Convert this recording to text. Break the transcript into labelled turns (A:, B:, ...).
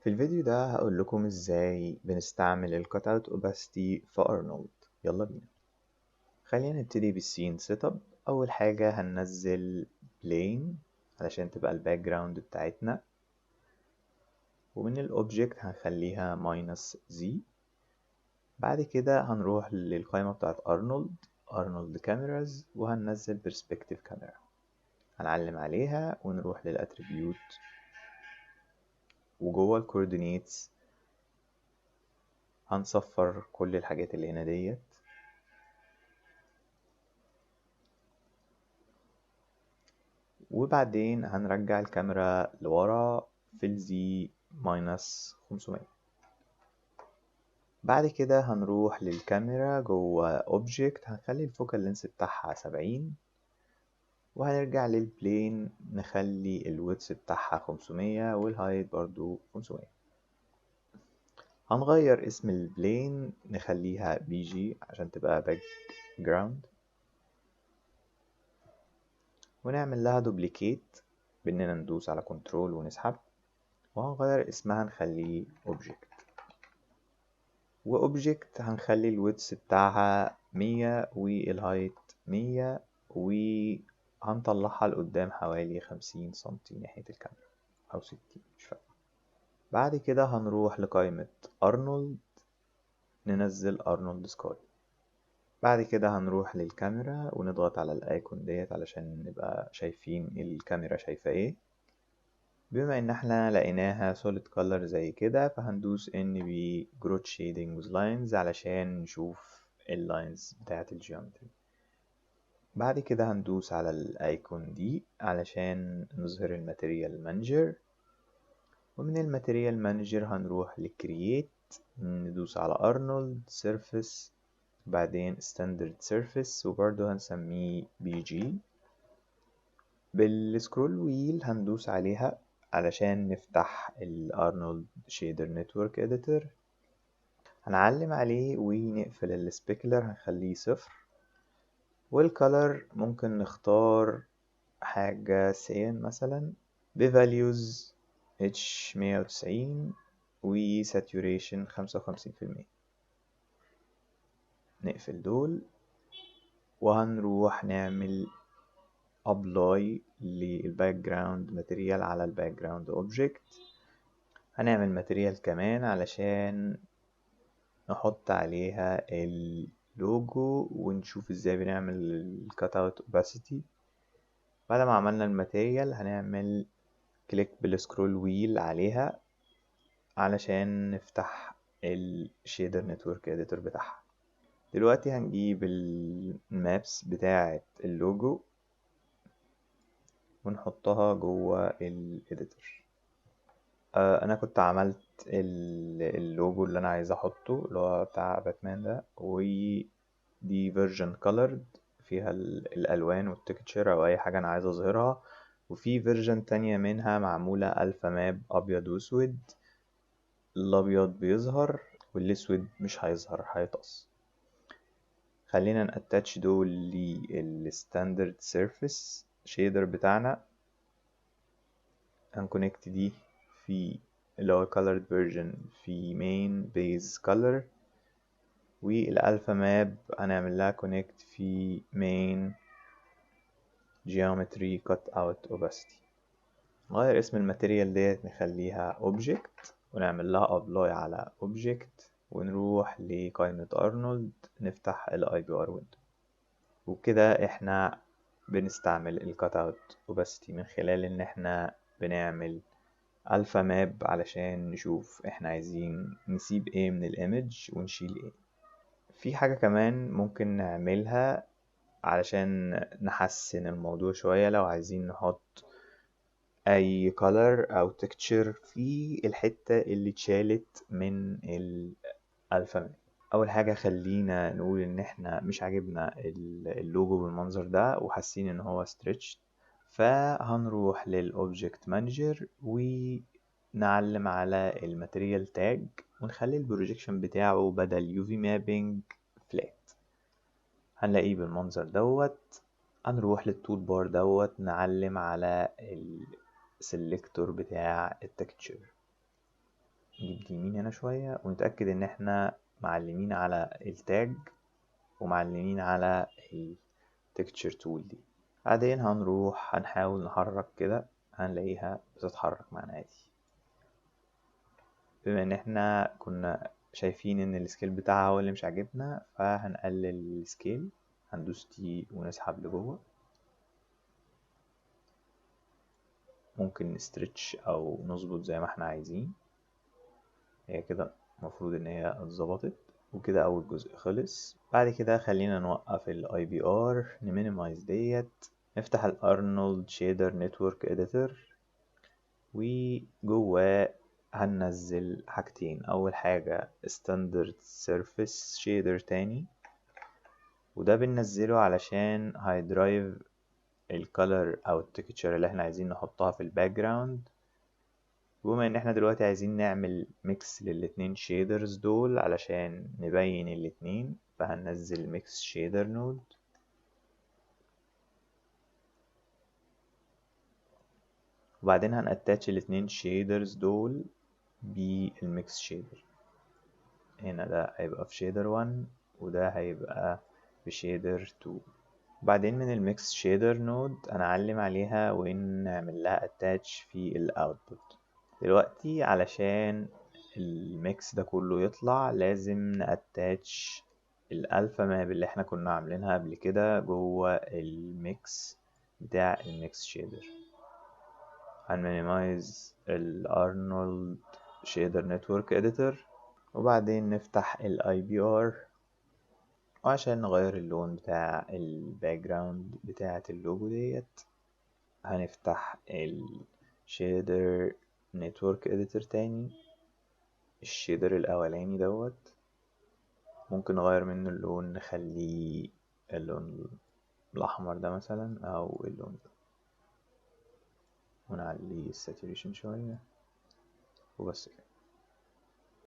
A: في الفيديو ده هقول لكم ازاي بنستعمل ال Cutout Opacity في أرنولد. يلا بينا. خلينا نبتدي بالسين سيت اب. أول حاجة هننزل بلين علشان تبقى الباك جراوند بتاعتنا، ومن الأوبجكت هنخليها -Z. بعد كده هنروح للقائمة بتاعت أرنولد كاميراز، وهننزل برسبكتيف كاميرا، هنعلم عليها ونروح للأتريبيوت، وجوه الكوردينيتس هنصفر كل الحاجات اللي هنا ديت، وبعدين هنرجع الكاميرا لورا في الزي -500. بعد كده هنروح للكاميرا جوه اوبجكت، هنخلي الفوكال لينس بتاعها 70، وهنرجع للبلين نخلي الويدث بتاعها 500 والهايت برضو 500. هنغير اسم البلين نخليها BG عشان تبقى باك جراوند، ونعمل لها دوبليكيت باننا ندوس على كنترول ونسحب، وهنغير اسمها نخليه اوبجكت. واوبجكت هنخلي الويدث بتاعها 100 والهايت 100، وهنطلعها لقدام حوالي 50 سنتي ناحية الكاميرا او 60، مش فاكر. بعد كده هنروح لقائمة أرنولد، ننزل أرنولد سكاي. بعد كده هنروح للكاميرا ونضغط على الايكون ديت علشان نبقى شايفين الكاميرا شايفة ايه. بما ان احنا لقيناها solid color زي كده، فهندوس NB Growth Shading with Lines علشان نشوف اللاينز بتاعت الجيومتري. بعد كده هندوس على الايكون دي علشان نظهر الماتيريال مانجر، ومن الماتيريال مانجر هنروح لكرييت، ندوس على أرنولد سيرفيس، بعدين ستاندرد سيرفيس، وبرضه هنسميه BG. بالسكرول ويل هندوس عليها علشان نفتح الأرنولد شيدر نتورك اديتور، هنعلم عليه ونقفل السبيكلر هنخليه 0، والكالر ممكن نختار حاجة سين مثلا بفاليوز H190 وساتوريشن 55%. نقفل دول وهنروح نعمل ابلاي للباك جراوند ماتيريال على الباك جراوند اوبجكت. هنعمل ماتيريال كمان علشان نحط عليها اللوجو ونشوف ازاي بنعمل الكات اوت اوباسيتي. بعد ما عملنا الماتيريال هنعمل كليك بالسكرول ويل عليها علشان نفتح الشيدر نتورك اديتور بتاعها. دلوقتي هنجيب المابس بتاعة اللوجو ونحطها جوه الاديتور. انا كنت عملت اللوجو اللي انا عايز احطه اللي هو بتاع باتمان ده، ودي فيرجن كولرد فيها الالوان والتكتشر او اي حاجه انا عايز اظهرها، وفي فيرجن تانية منها معموله الفا ماب ابيض واسود، الابيض بيظهر والاسود مش هيظهر هيطقس. خلينا ناتاتش دول للستاندرد سيرفيس شيدر بتاعنا، هنكونكت دي في اللي هو colored version في main base color، والالفا ماب هنعمل لها connect في main geometry cutout opacity. نغير اسم الماتيريال ديت نخليها object، ونعمل لها apply على object، ونروح لقائمة أرنولد نفتح ال IPR window. وبكده احنا بنستعمل ال cutout opacity من خلال ان احنا بنعمل الفا ماب علشان نشوف احنا عايزين نسيب ايه من الايمج ونشيل ايه. في حاجة كمان ممكن نعملها علشان نحسن الموضوع شوية، لو عايزين نحط اي color او texture في الحتة اللي اتشالت من الالفا ماب. اول حاجة خلينا نقول ان احنا مش عاجبنا اللوجو بالمنظر ده وحاسين ان هو stretched، فهنروح للأوبجكت مانجر ونعلم على الماتيريال تاج ونخلي البروجيكشن بتاعه بدل UV مابينج فلات، هنلاقيه بالمنظر دوت. هنروح للتول بار دوت نعلم على السلكتور بتاع التكتشر، نجيب دي يمين هنا شوية ونتأكد ان احنا معلمين على التاج ومعلمين على التكتشر تول دي. بعدين هنروح هنحاول نحرك كده، هنلاقيها بتتحرك معانا عادي. بما ان احنا كنا شايفين ان السكيل بتاعها هو اللي مش عاجبنا، فهنقلل السكيل، هندوس تي ونسحب لجوه. ممكن نستريتش او نظبط زي ما احنا عايزين. هي كده المفروض ان هي اتظبطت. وكده اول جزء خلص. بعد كده خلينا نوقف الاي بي ار، نمينيمايز ديت، نفتح الارنولد شيدر نتورك اديتور، وجواه هننزل حاجتين. اول حاجة ستاندرد سيرفيس شيدر تاني، وده بننزله علشان هيدرايف الكالر او التكتشر اللي احنا عايزين نحطها في الباك جراوند. بما ان احنا دلوقتي عايزين نعمل ميكس للاتنين شيدرز دول علشان نبين الاتنين، فهننزل ميكس شيدر نود، وبعدين هنأتاتش الاتنين شيدرز دول بالميكس شيدر. هنا ده هيبقى في شيدر 1 وده هيبقى في شيدر 2. وبعدين من الميكس شيدر نود هنعلم عليها ونعمل لها اتاتش في الاوتبوت. دلوقتي علشان الميكس ده كله يطلع لازم نأتاتش الالفا ماب اللي احنا كنا عاملينها قبل كده جوه الميكس بتاع الميكس شيدر. هنمينيمايز الارنولد شيدر نتورك اديتور، وبعدين نفتح الاي بي ار، وعشان نغير اللون بتاع الباك جراوند بتاعة اللوجو ديت هنفتح الشيدر نتورك اديتور تاني، الشيدر الاولاني دوت. ممكن نغير منه اللون، نخليه اللون الاحمر ده مثلا او اللون ده، ونعلي الساتوريشن شوية وبس كده.